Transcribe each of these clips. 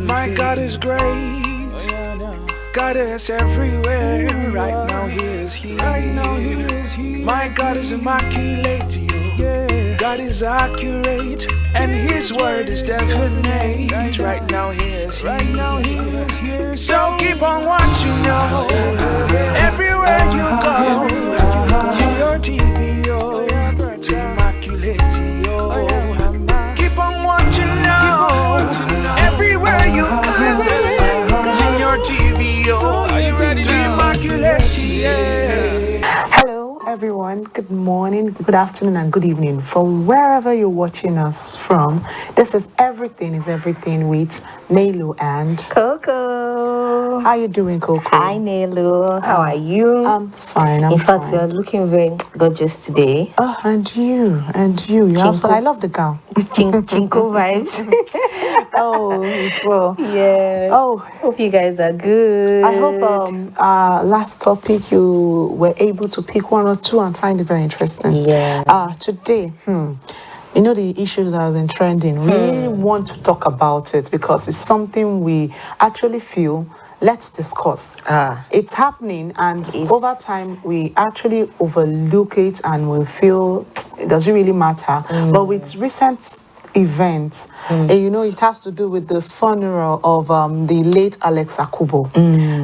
My God is great. God is everywhere. Right now He is here. My God is immaculate. God is accurate, and His word is definite. Right now He is here. So keep on watching, yo. Everywhere you go, to your TV, yo, to immaculate, yo. Keep on watching, yo. Everywhere you go, to your TV, yo, to immaculate, yeah. Hello, everyone. Good morning, good afternoon, and good evening. From wherever you're watching us from, this is Everything is Everything with Nelu and Coco. How you doing, Coco? Hi, Nelu. How are you? I'm fine. In fact, you're looking very gorgeous today. Oh, and you. You also. I love the gown. Chinko vibes. Oh, it's well. Yeah. Oh, hope you guys are good. I hope last topic you were able to pick one or two and find it very interesting. Yeah. Today, you know the issues that have been trending. We really want to talk about it because it's something we actually feel. Let's discuss. It's happening, and over time we actually overlook it, and we feel it doesn't really matter. But with recent events, you know, it has to do with the funeral of the late Ekubo.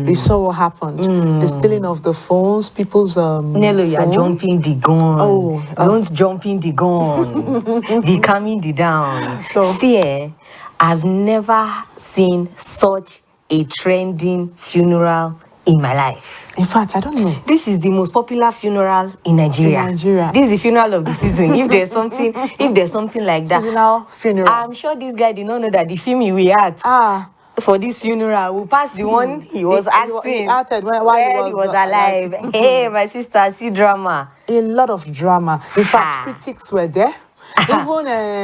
We saw what happened. The stealing of the phones, people's Nelo, you're jumping the gun. Oh, don't jumping the gun. Be calming the down. So, see, I've never seen such a trending funeral in my life. in fact, I don't know. This is the most popular funeral in Nigeria. This is the funeral of the season. If there's something like that. Seasonal funeral. I'm sure this guy did not know that the film he will act for this funeral will pass the one he was acting. He acted while he was alive. Hey, my sister, see drama. A lot of drama. In fact, critics were there. Even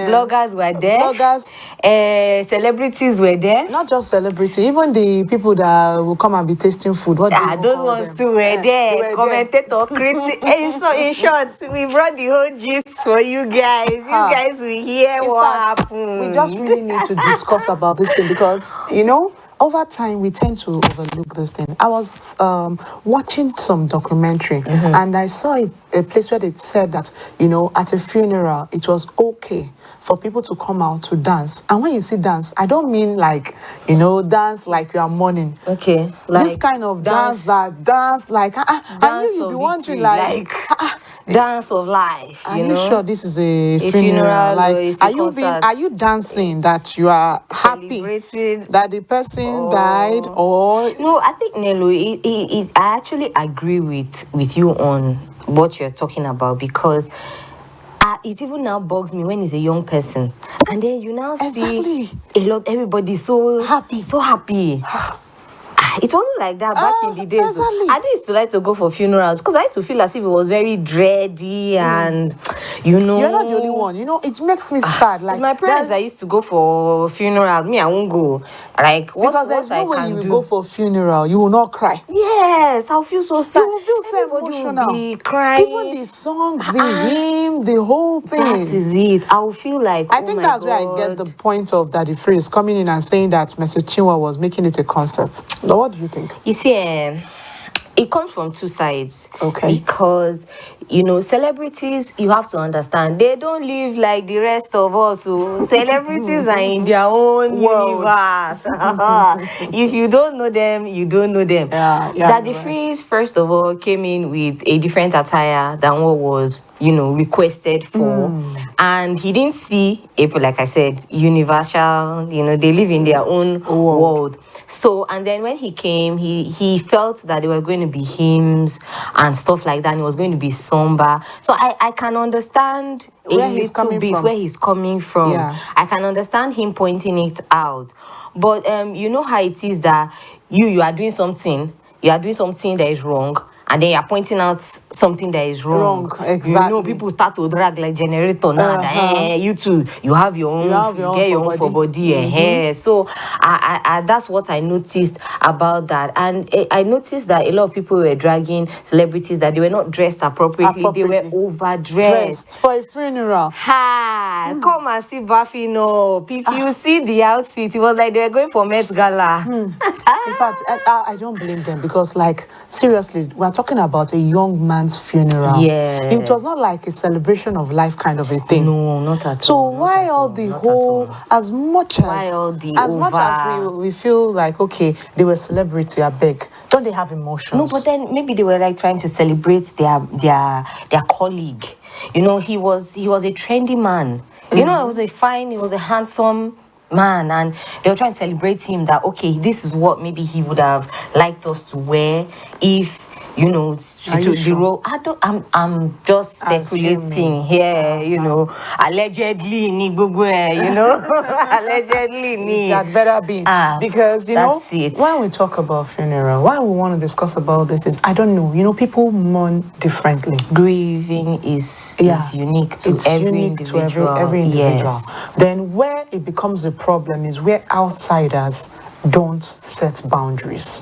bloggers were there. Celebrities were there. Not just celebrity, even the people that will come and be tasting food. What those ones too were there. Commentator, critic. So in short, we brought the whole gist for you guys. You guys will hear what happened. We just really need to discuss about this thing because, you know, over time, we tend to overlook this thing. I was watching some documentary and I saw a place where they said that, you know, at a funeral, it was okay for people to come out to dance. And when you see dance, I don't mean like, you know, dance like you are mourning. Okay. Like this kind of dance like, I knew you'd be wondering like dance of life. Are you sure this is a funeral? Like, are you dancing that you are happy that the person died, or no? I think Nelu, I actually agree with you on what you're talking about because it even now bugs me when it's a young person, and then you now see everybody so happy. It wasn't like that back in the days. Exactly. I used to like to go for funerals because I used to feel as if it was very dready and, you know. You're not the only one. You know, it makes me sad. Like my parents that used to go for funeral, me, I won't go. Like, because there's no way you will go for a funeral, you will not cry. Yes, I'll feel so sad. You will feel so emotional. Will be crying. Even the songs, the hymn, the whole thing. That is it. I will feel like, I think that's where I get the point of that the phrase coming in and saying that Mr. Chinwa was making it a concert. So what do you think? You see, it comes from two sides. Okay. Because, you know, celebrities, you have to understand, they don't live like the rest of us. So celebrities are in their own universe. If you don't know them, you don't know them. That the Freeze, first of all, came in with a different attire than what was, you know, requested for. And he didn't see April, like I said, universal, you know, they live in their own world. So, and then when he came, he felt that there were going to be hymns and stuff like that, and it was going to be somber. So I can understand where he's coming from. Yeah. I can understand him pointing it out. But you know how it is that you are doing something that is wrong, and then you're pointing out something that is wrong. Exactly. You know, people start to drag like generator now. That, you too, you have your own, get your own for body. So I that's what I noticed about that. And I noticed that a lot of people were dragging celebrities that they were not dressed appropriately. They were overdressed for a funeral. Come and see Buffy. No, if you see the outfit, it was like they were going for Met Gala. In fact, I don't blame them, because, like, seriously, we're talking about a young man's funeral. Yes. It was not like a celebration of life kind of a thing. No, not at so all. So why all the whole, as much as we feel like, okay, they were celebrity, I beg, don't they have emotions? No, but then maybe they were like trying to celebrate their colleague. You know, he was a trendy man. You know, he was a handsome man, and they were trying to celebrate him, that okay, this is what maybe he would have liked us to wear if, you know, the role. I'm just speculating here, you know, allegedly, you know, allegedly. It had better be, because, you know, when we talk about funeral, why we want to discuss about this is, I don't know, you know, people mourn differently. Grieving is unique to every individual. Every individual. Yes. Then where it becomes a problem is where outsiders don't set boundaries.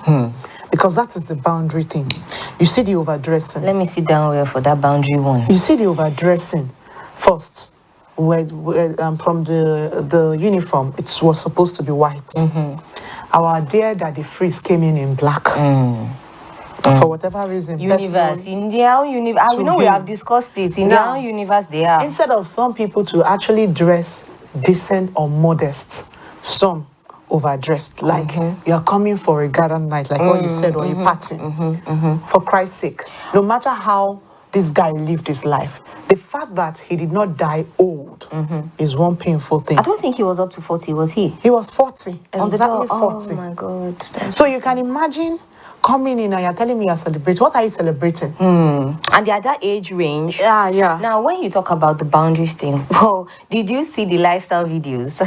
Because that is the boundary thing. You see the overdressing. Let me sit down here for that boundary one. You see the overdressing first, where from the uniform, it was supposed to be white. Our dear Daddy Freeze came in black. For whatever reason. Universe, in their own universe. We know we have discussed it. In their own universe, they are. Instead of some people to actually dress decent or modest, some overdressed, like you're coming for a garden night, like what you said, or a party. For Christ's sake, no matter how this guy lived his life, the fact that he did not die old is one painful thing. I don't think he was up to 40, was he? He was 40, exactly 40. Oh my God. So you can imagine coming in and you're telling me you're celebrating. What are you celebrating? And they're at that age range. Yeah. Now, when you talk about the boundaries thing, did you see the lifestyle videos?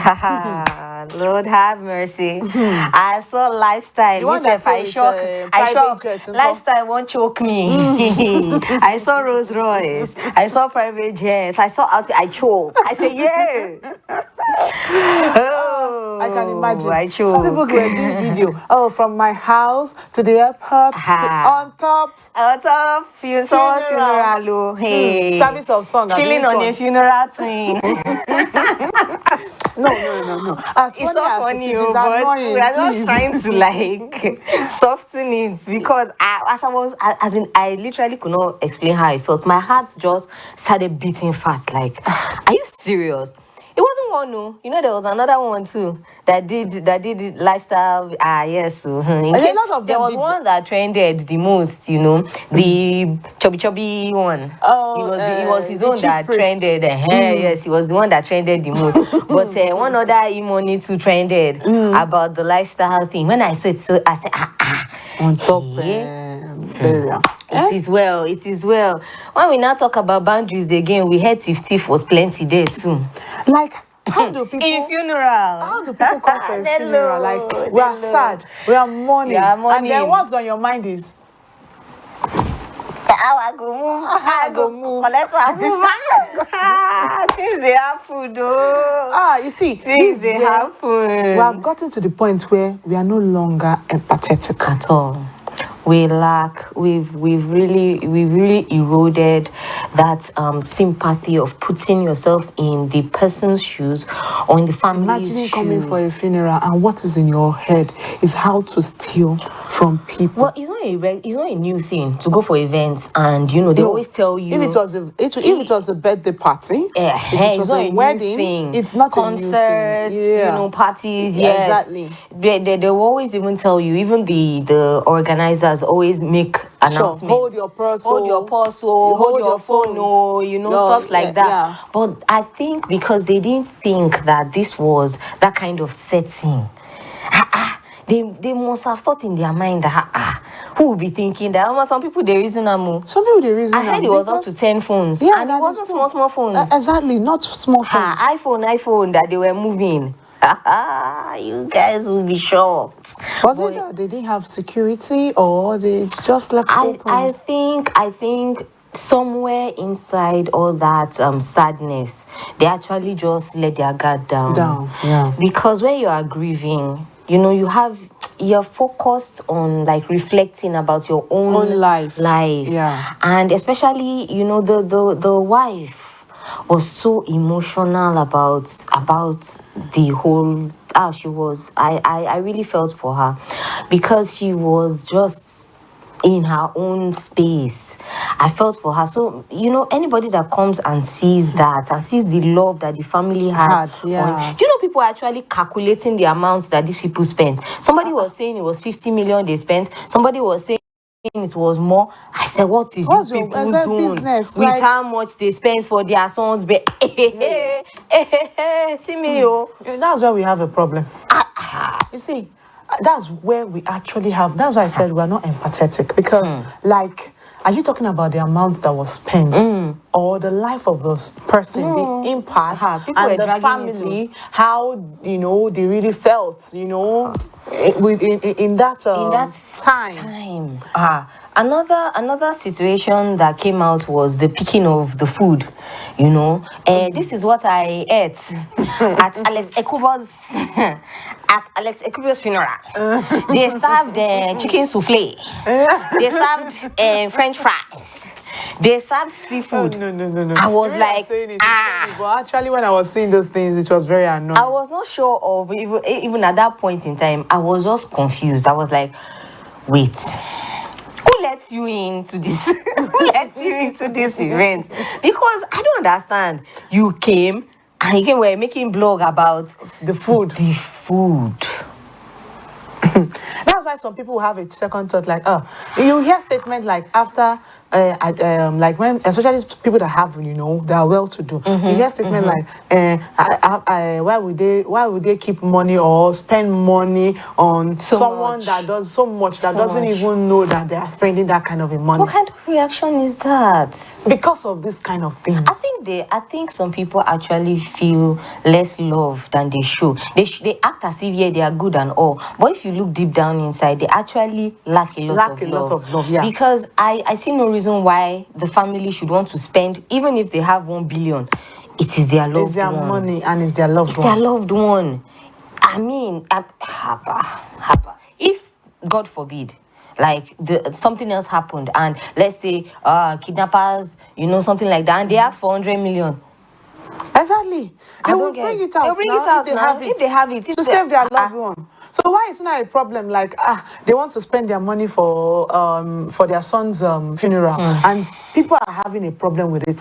Lord have mercy. I saw lifestyle. The one that I shock. Lifestyle won't choke me. I saw Rolls Royce. I saw private jets. I saw outfit. I choke. I say, yeah. I can imagine. I choke. Some people were doing video. From my house to the airport, on top. Funeral. Hey. Service of song. Chilling on a funeral thing. No. It's not funny, but we are just trying to like soften it, because I literally could not explain how I felt. My heart just started beating fast. Like, are you serious? It wasn't one, no. You know, there was another one too that did lifestyle. Yes. A lot of them there was one that trended the most. You know, the chubby one. It was his own that trended. Yes, he was the one that trended the most. But one other e-money too trended about the lifestyle thing. When I saw it, so I said, on top. It is well. When we now talk about boundaries again, we heard Tiff was plenty there too. Like, how do people in funeral? How do people come for a funeral? Like, we are sad, we are mourning, and then what's on your mind is, I go move. Things they happen, though. You see, things they happen. We have gotten to the point where we are no longer empathetic at all. We've really eroded that sympathy of putting yourself in the person's shoes or in the family's shoes. Imagining coming for a funeral and what is in your head is how to steal from people. Well, it's not a new thing to go for events, and you know they always tell you if it was a birthday party, if it was a wedding thing. It's not concerts, a new thing. you know, parties. Yes, exactly. They will always even tell you. Even the organizers always make announcements. Hold your purse. Hold your phone. You know, stuff like that. Yeah. But I think because they didn't think that this was that kind of setting. They must have thought in their mind that who will be thinking that? Some people they reason Some people they reason. I heard it was up to 10 phones. Yeah, and it wasn't small phones. Exactly, not small phones. iPhone that they were moving. You guys will be shocked. Was it that they didn't have security or they just left open? I think somewhere inside all that sadness, they actually just let their guard down. Yeah. Because when you are grieving, you're focused on like reflecting about your own life. Yeah. And especially, the wife was so emotional about the whole she was. I really felt for her because she was just in her own space. I felt for her. So, anybody that comes and sees that and sees the love that the family had. Yeah. People are actually calculating the amounts that these people spent. Somebody was saying it was 50 million they spent. Somebody was saying it was more. I said, what is What's these your people's business? With how much they spend for their sons? See me, That's where we have a problem. You see, that's where we actually have. That's why I said we're not empathetic because, are you talking about the amount that was spent or the life of the person, the impact, and the family, how they really felt, in that time. Another situation that came out was the picking of the food. This is what I ate at Alex Ekubo's funeral. They served chicken souffle. They served French fries. They served seafood. No. I was like, But actually, when I was seeing those things, it was very annoying. I was not sure of even at that point in time. I was just confused. I was like, wait. Who lets you into this? Who lets you into this event? Because I don't understand. You came and we're making blog about the food. That's why some people have a second thought, like, you hear statement like after, like when, especially people that have, they are well-to-do. You hear statement like, why would they keep money or spend money on someone that does so much that doesn't even know that they are spending that kind of a money? What kind of reaction is that? Because of this kind of things. I think some people actually feel less love than they show. They act as if they are good and all, but if you look deep down inside, they actually lack a lot of love. Yeah. Because I see no reason why the family should want to spend, even if they have 1 billion. It is their loved one. It's their money and it's their loved one. It's their loved one. I mean, if God forbid, like something else happened, and let's say kidnappers, something like that, and they ask for 100 million. Exactly. They will bring it out. They'll bring it out if they have it. To save their loved one. So why is it not a problem? Like, they want to spend their money for their son's funeral, and people are having a problem with it.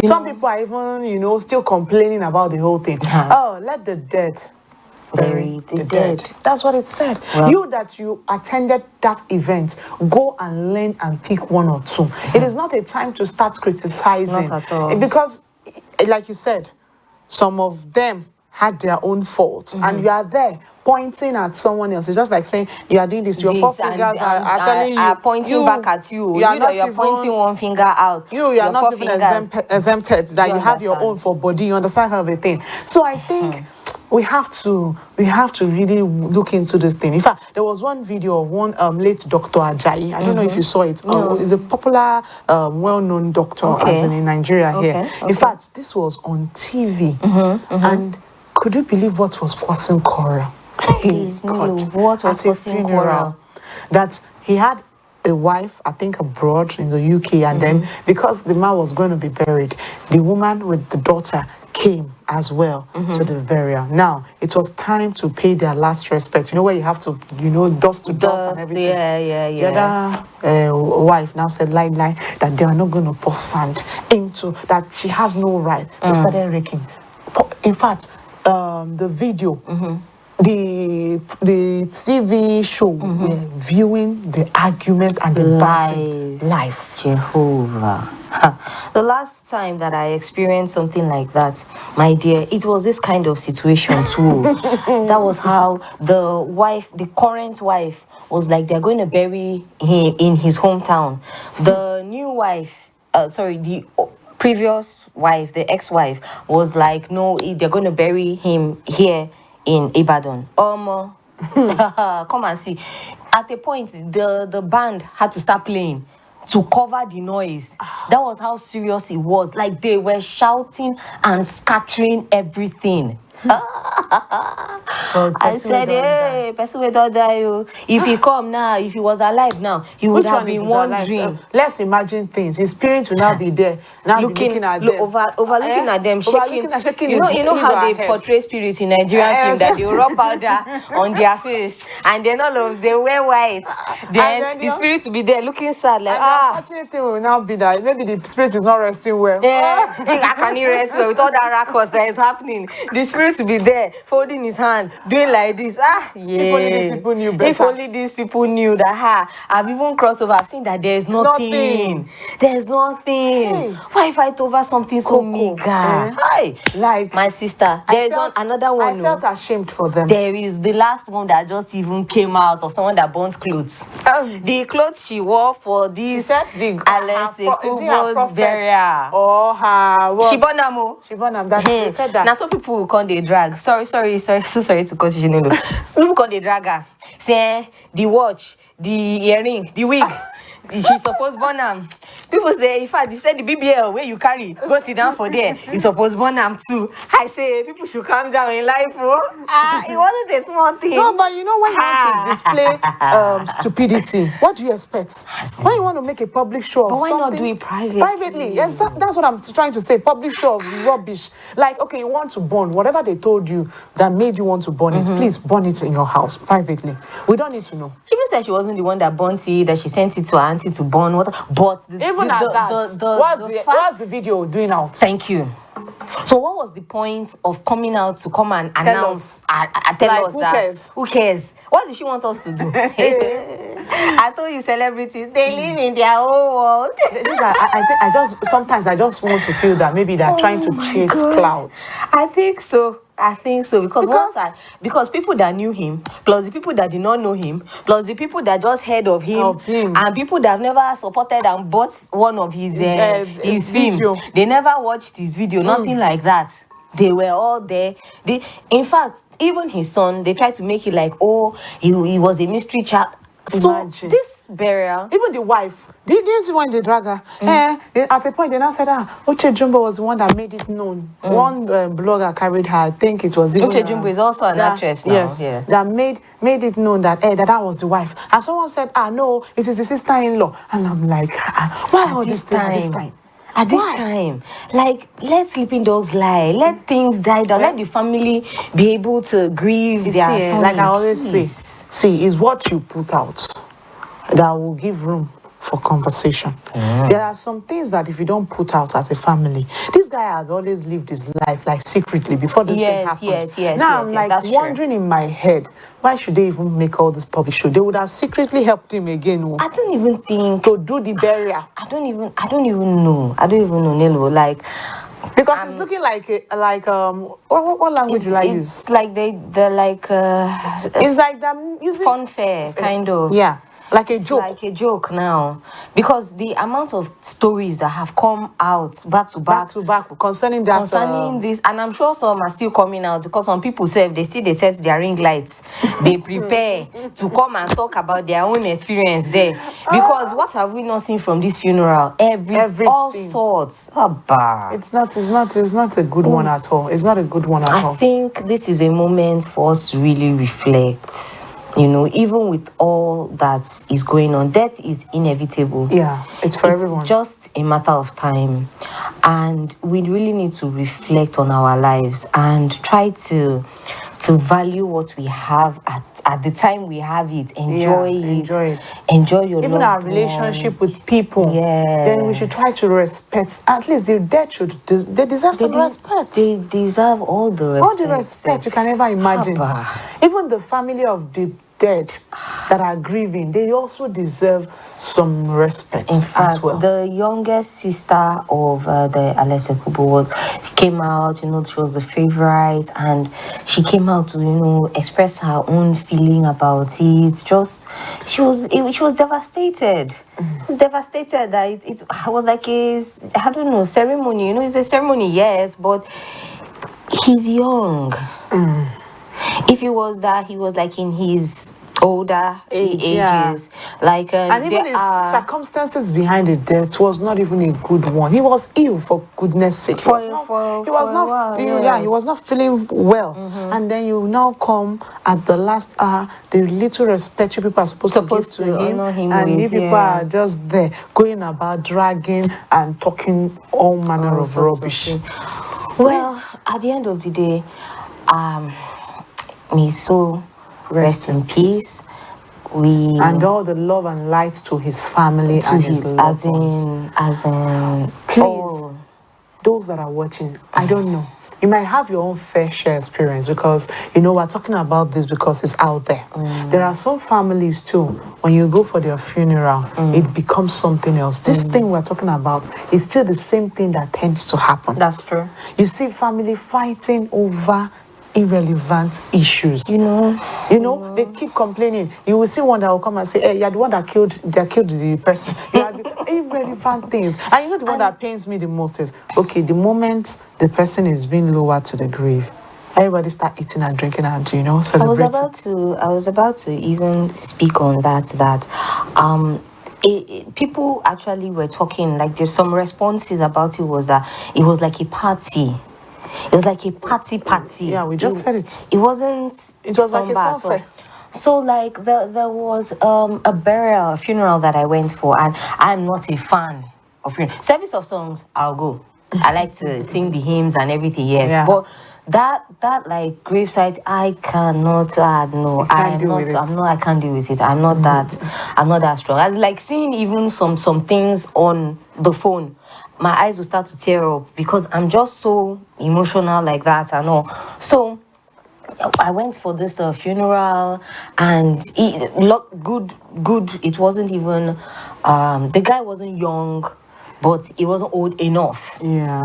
Some people are even, still complaining about the whole thing. Oh, let the dead bury the dead. That's what it said. Well, you attended that event, go and learn and pick one or two. It is not a time to start criticizing. Not at all. Because, like you said, some of them had their own faults, and you are there pointing at someone else. It's just like saying you are doing this. Your four fingers are telling you. Are pointing back at you. You're pointing one finger out. You are not even exempted that you have your own for body. You understand how they think. So I think we have to really look into this thing. In fact, there was one video of one late Dr. Ajayi. I don't know if you saw it. He's a popular, well-known doctor as in Nigeria here. In fact, this was on TV. And could you believe what was causing quarrel? What was causing quarrel? That he had a wife, I think abroad in the UK, and then because the man was going to be buried, the woman with the daughter came as well to the burial. Now it was time to pay their last respect. You know where you have to, dust to dust and everything. Yeah. The other wife now said, lie, that they are not going to pour sand into that. She has no right. They started raking. In fact, the video. The TV show were viewing the argument and the battle live. Jehovah. The last time that I experienced something like that, my dear, it was this kind of situation too. That was how the current wife was like, they're going to bury him in his hometown. The new wife, the previous wife, the ex-wife, was like, no, they're going to bury him here in Ibadan. Come and see. At a point, the band had to start playing to cover the noise. That was how serious it was. Like they were shouting and scattering everything. I said, hey, person will not die. Oh. If he come now, if he was alive now, he would have been wondering. Let's imagine things. His spirit will now be there, now looking at them, overlooking at them, shaking. You know how they portray spirits in Nigerian film, that they rub powder on their face, and then all of they wear white. Then the spirits will be there looking sad, like the unfortunate thing will now be that maybe the spirit is not resting well. Yeah, can he rest well with all that ruckus that is happening? The spirit to be there, folding his hand, doing like this. Yeah. If only these people knew better. If only these people knew that, I've even crossed over. I've seen that there's nothing. There's nothing. Hey. Why fight over something so meager? Hey. Like my sister, there's another one. I felt ashamed for them. There is the last one that just even came out of someone that burns clothes. The clothes she wore for this Ekubo's burial. Oh, her what? She burned them. She burned them. They said that. Now some people will call they drag. Sorry, so sorry to cut you. Some people call they drag her. Say the watch, the earring, the wig. She's supposed burn them. People say, in fact, they said the BBL where you carry, go sit down for there. It's supposed burn them too. I say people should calm down in life. It wasn't a small thing. No, but you know when you want to display stupidity, what do you expect? When you want to make a public show of something, not do it privately? Privately, yes, that's what I'm trying to say. Public show of rubbish. Like, okay, you want to burn whatever they told you that made you want to burn it. Please burn it in your house privately. We don't need to know. She even said she wasn't the one that burnt it, that she sent it to her auntie to burn. But what's the video doing out? Thank you. So what was the point of coming out to come and announce? Tell us that who cares? What did she want us to do? I told you, celebrities, they live in their own world. Sometimes I just want to feel that maybe they're trying to chase clouds. I think so because people that knew him, plus the people that did not know him, plus the people that just heard of him. And people that have never supported and bought one of his video. They never watched his video, nothing like that. They were all there. In fact, even his son, they tried to make it like, he was a mystery child. So this burial, even the wife, didn't see when they drag her. At a point, they now said, Uche Jumbo was the one that made it known. One blogger carried her. I think it was Uche Jumbo is also an actress now. Yes, that made it known that that was the wife. And someone said, no, it is the sister-in-law. And I'm like, why all this time? At this time, like, let sleeping dogs lie. Let things die down. Let the family be able to grieve their son. Like I always say, is what you put out that will give room for conversation. There are some things that if you don't put out as a family, this guy has always lived his life like secretly before this thing happened. Now I'm like wondering in my head, why should they even make all this public show? They would have secretly helped him again. I don't even think to do the burial. I don't even know, Nelo. Like, because it's looking like what language will I use? It's like they're like it's like them using funfair kind of. Yeah. Like a joke. Like a joke now. Because the amount of stories that have come out back to back concerning this, and I'm sure some are still coming out because some people say they set their ring lights. They prepare to come and talk about their own experience there. Because what have we not seen from this funeral? Everything. All sorts. It's not a good one at all. It's not a good one at all. I think this is a moment for us to really reflect. Even with all that is going on, death is inevitable. Yeah, it's for everyone. It's just a matter of time. And we really need to reflect on our lives and try to value what we have at the time we have it. Enjoy it. Enjoy your even our relationship with people. Yes. Then we should try to respect. At least the dead they deserve some respect. They deserve all the respect. All the respect you can ever imagine. Even the family of the dead that are grieving, they also deserve some respect. In fact, as well. The youngest sister of the Ekubo came out, she was the favorite, and she came out to, express her own feeling about it. She was devastated. She was devastated that it was like a, ceremony. It's a ceremony, yes, but he's young. If it was that he was like in his older ages, like and even his circumstances behind the death was not even a good one. He was ill, for goodness sake. He was not feeling well. And then you now come at the last hour, the little respect you people are supposed to give to him, and you people are just there going about dragging and talking all manner of rubbish. Well, at the end of the day, may so rest in peace. And all the love and light to his family and his loved ones. As in, please, those that are watching, I don't know. You might have your own fair share experience, because we're talking about this because it's out there. There are some families too, when you go for their funeral, it becomes something else. This thing we're talking about is still the same thing that tends to happen. That's true. You see family fighting over irrelevant issues. They keep complaining. You will see one that will come and say, hey, you're the one that killed the person. You are the irrelevant things. And the one that pains me the most is, okay, the moment the person is being lowered to the grave, everybody start eating and drinking and celebrating. I was about to even speak on that people actually were talking, like there's some responses about it was that it was like a party. It was like a party. Yeah, we just said it. It wasn't. It was like a fanfare. So like there was a funeral that I went for, and I'm not a fan of service of songs. I'll go. I like to sing the hymns and everything. Yes, but that like graveside, I cannot. No, I can't deal with it. I'm not that. I'm not that strong. I like seeing even some things on the phone. My eyes will start to tear up because I'm just so emotional like that and all. So I went for this funeral, and it looked good. It wasn't even the guy wasn't young, but he wasn't old enough. Yeah.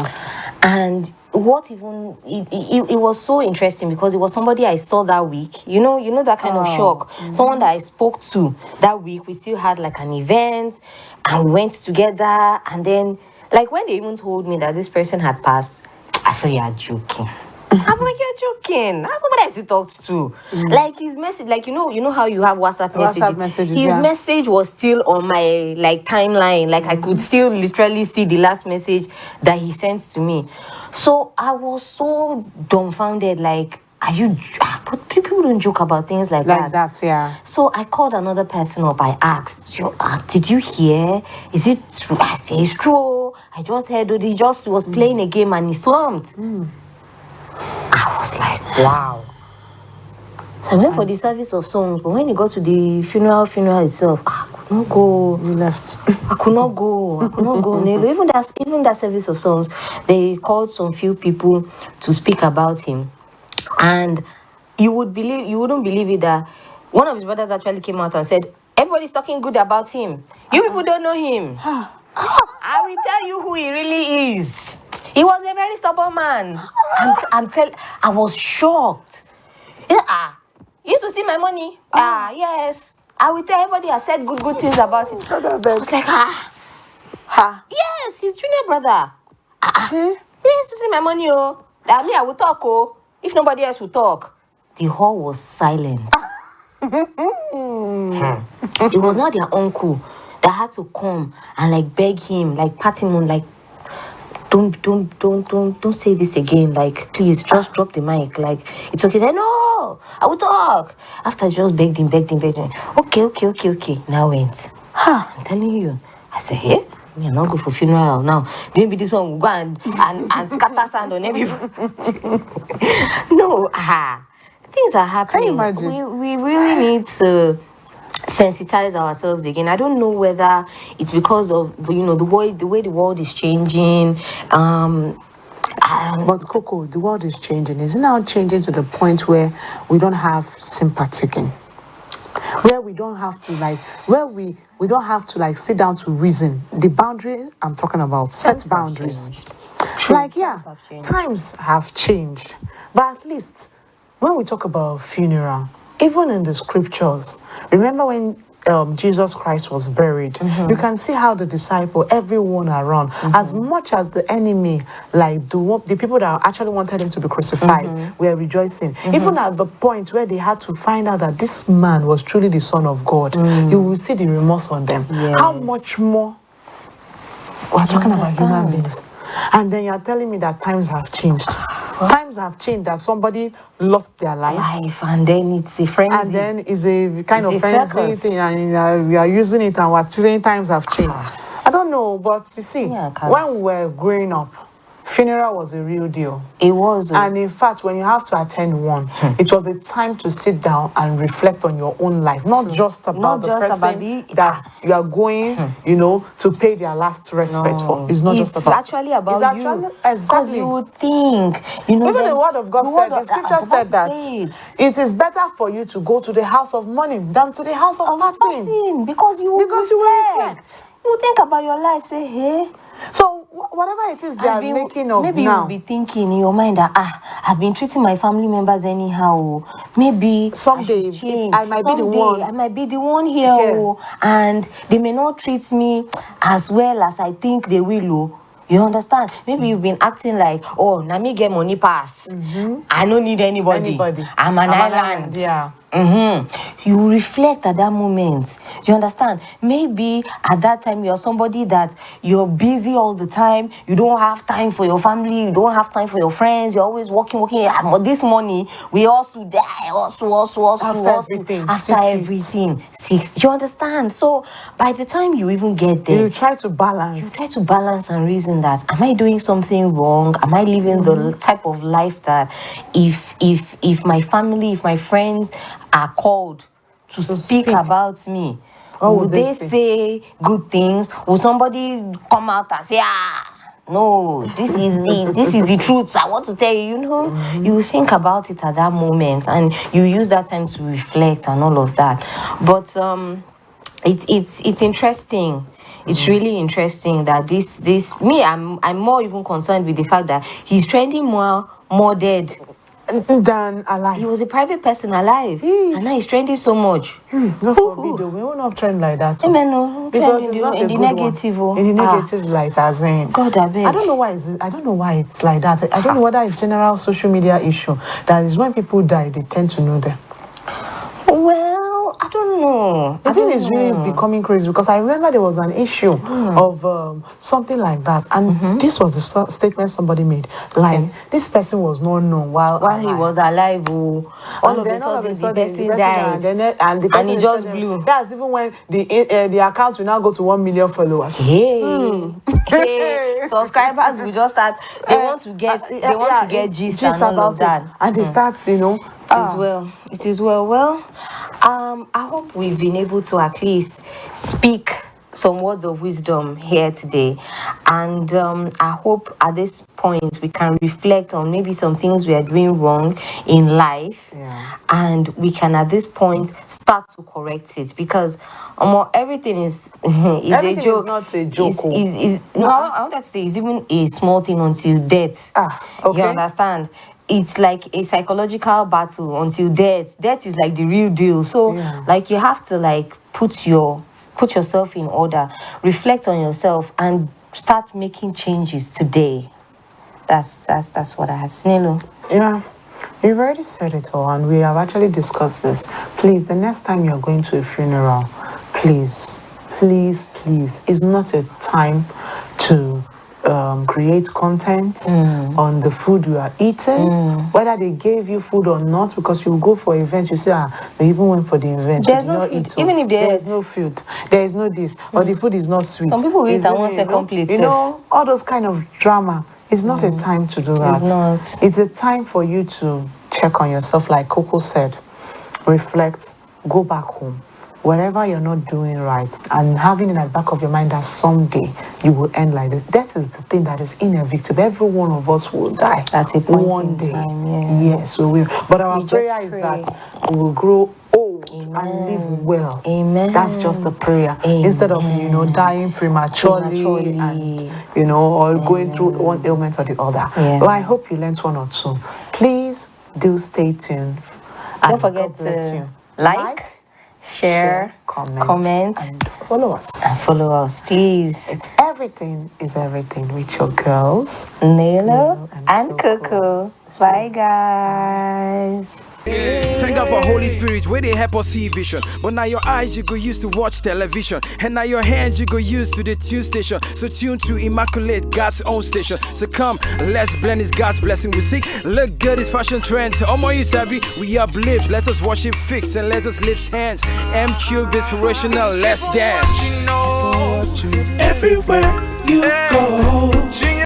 And what even it was so interesting because it was somebody I saw that week. You know that kind of shock. Someone that I spoke to that week. We still had like an event, and we went together, and then. Like, when they even told me that this person had passed, I said, you're joking. I was like, you're joking. That's somebody else you talked to. Like, his message, like, you know how you have WhatsApp messages? His message was still on my, like, timeline. Like, I could still literally see the last message that he sent to me. So, I was so dumbfounded, like, but people don't joke about things like that. Like that, yeah. So I called another person up. I asked, did you hear? Is it true? I say, it's true. I just heard that he just was playing a game and he slumped. I was like, wow. So I went for the service of songs, but when he got to the funeral itself, I could not go. You left. I could not go. Even that service of songs, they called some few people to speak about him. And you wouldn't believe it that one of his brothers actually came out and said, everybody's talking good about him. You people don't know him. I will tell you who he really is. He was a very stubborn man. I was shocked. You used to steal my money. Yes. I will tell everybody I said good things about him. I was like, yes, his junior brother. He used to steal my money, oh. That me, I will talk, oh. If nobody else will talk. The hall was silent. It was not their uncle that had to come and like beg him, like pat him on, like don't say this again. Like, please just drop the mic. Like, it's okay. Say, no, I will talk. After I just begged him. Okay. Now went. I'm telling you. I said, hey, me I'm not go for funeral now. Maybe this one will go and scatter sand on everyone. No, things are happening. Can you imagine? We really need to sensitize ourselves again. I don't know whether it's because of the way the world is changing. But Coco, the world is changing. Is it now changing to the point where we don't have sympathy again? Where we don't have to we don't have to sit down to reason. The boundary I'm talking about, set boundaries. Times have changed. But at least when we talk about funeral, even in the scriptures, remember when Jesus Christ was buried, you can see how the disciple, everyone around, as much as the enemy, like the people that actually wanted him to be crucified, were rejoicing. Even at the point where they had to find out that this man was truly the Son of God, you will see the remorse on them. Yes. How much more we're talking about human beings? And then you're telling me that times have changed. Times have changed, that somebody lost their life, and then it's a frenzy. and then it's a kind It's of a frenzy circus. thing, and we are using it, and we're saying times have changed. I don't know, but you see, Yeah, I can't. when we were growing up, funeral was a real deal. It was. And in fact, when you have to attend one, it was a time to sit down and reflect on your own life, not just about Not the just person about the- that you are going, you know, to pay their last respect for. It's not just about. Actually about it's you. actually, Because exactly. you would think, you know. Even then the word of God said, the scripture said that it is better for you to go to the house of mourning than to the house of partying. Because you Because you will reflect. You think about your life, say, hey. So whatever it is they are making of maybe now, you'll be thinking in your mind that I've been treating my family members anyhow. Maybe someday I should change. I might be the one. I might be the one here. And they may not treat me as well as I think they will. You understand? Maybe you've been acting like, oh, na me get money pass. I don't need anybody. I'm an island. Yeah. You reflect at that moment. You understand? Maybe at that time you're somebody that you're busy all the time. You don't have time for your family. You don't have time for your friends. You're always working. But this money, we also die. After everything. 6. You understand? So by the time you even get there, you try to balance. You try to balance and reason that, am I doing something wrong? Am I living the type of life that if my family, if my friends are called to speak about me, will they say good things? Will somebody come out and say, no, this is the truth I want to tell you, you know? You think about it at that moment and you use that time to reflect and all of that. But it's interesting. It's really interesting that this me, I'm more even concerned with the fact that he's trending more dead than alive. He was a private person alive, and now he's trending so much. Not for video. We will not trend like that. Because it's not in the negative. In the negative light, as in. God, I beg. I don't know why it's like that. I don't know whether it's general social media issue. That is when people die, they tend to know them. Well, I don't know. The thing is really becoming crazy because I remember there was an issue of something like that, and this was the statement somebody made. Like this person was not known while he was alive. All of a sudden, the person died, and the person he just blew. That's even when the account will now go to 1 million followers. Hey, subscribers will just start. They want to get gist and all of that, and they start, you know. It is well. Well, I hope we've been able to at least speak some words of wisdom here today, and I hope at this point we can reflect on maybe some things we are doing wrong in life, and we can at this point start to correct it, because everything is everything a joke. Is not a joke. I want to say it's even a small thing until death. Okay. You understand? It's like a psychological battle until death. Death is like the real deal. So like you have to like put yourself in order, reflect on yourself, and start making changes today. That's what I have. Snelo. Yeah, you've already said it all, and we have actually discussed this. Please, the next time you're going to a funeral, please, it's not a time to create content on the food you are eating, whether they gave you food or not, because you go for events, you say, they even went for the event, there's no food. Even if there's no food, there is no this, or the food is not sweet. Some people eat and want second plate. You know, all those kind of drama. It's not a time to do that. It's not. It's a time for you to check on yourself, like Coco said, reflect, go back home. Whatever you're not doing right, and having in the back of your mind that someday you will end like this. That is the thing that is inevitable. Every one of us will die at a point one day. Time, yes, we will. But our prayer is that we will grow old and live well. Amen. That's just the prayer. Instead of dying prematurely and or going through one ailment or the other. Well, I hope you learned one or two. Please do stay tuned. Don't forget to like, share, comment, and follow us. And follow us, please. It's everything is everything with your girls, Nilo and Coco. Bye, guys. Thank God for Holy Spirit, where they help us see vision. But now your eyes you go use to watch television, and now your hands you go use to the tune station. So tune to immaculate God's own station. So come, let's blend this God's blessing. We seek, look good is fashion trends. Omo you sabi, we uplift. Let us worship fix and let us lift hands. M-Cube inspirational, let's dance. Everywhere you go.